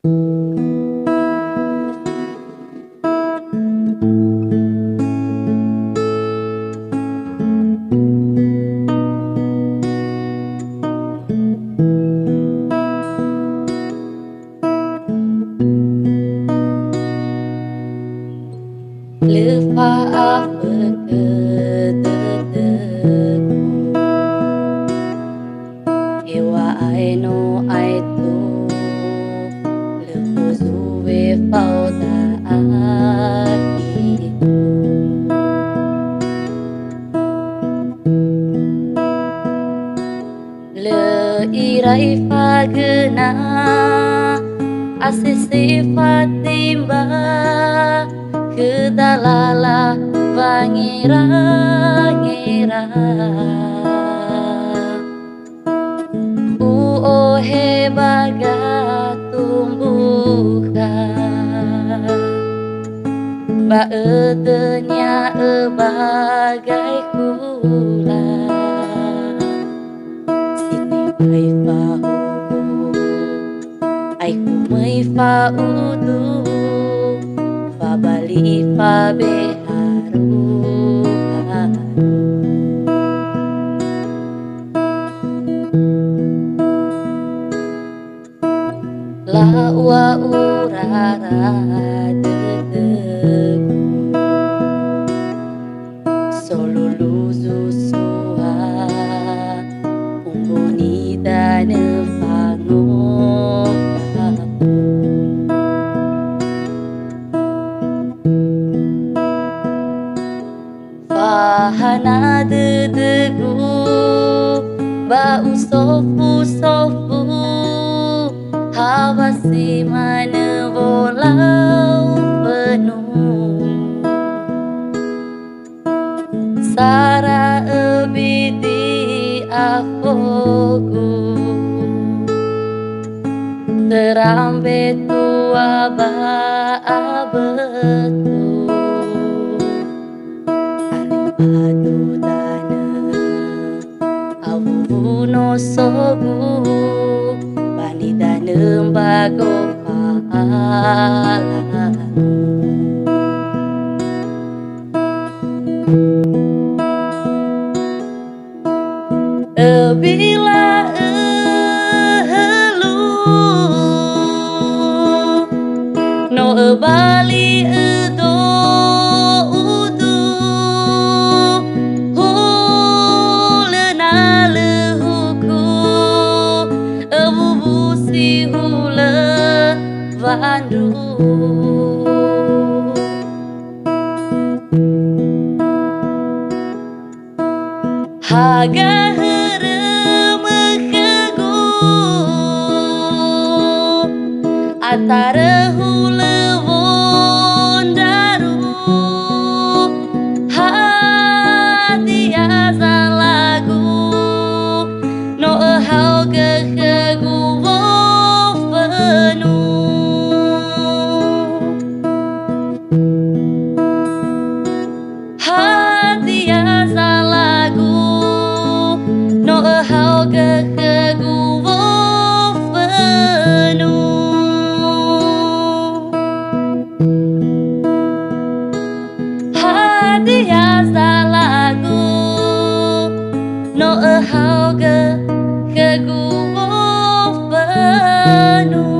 Lepas beketeteku Ewa ai no ai tu Lehuzu we fau da aki Le irai fagena Asisi fatimba Kedalala vangira-ngira Uohe baga tumbuhan Baetenya bagai kulan Sini mai fahu Aiku mai faudu Bali fa beharu La wa urara dedegu Soluluzu sua Umbuni dane fangokapu Fahana dedegu Bau sofu-sofu Hawasi mana volau penuh Sara ebidi afogu Terambe tua ba betul Adu dana awu no sogu bani dana bago pahala bila elu no bali Haga heremekegu Atara hulewon daru Hati asa lagu No hau kekegu Hati asa lagu No hau kekegu Hati asa lagu No hau kekegu penuh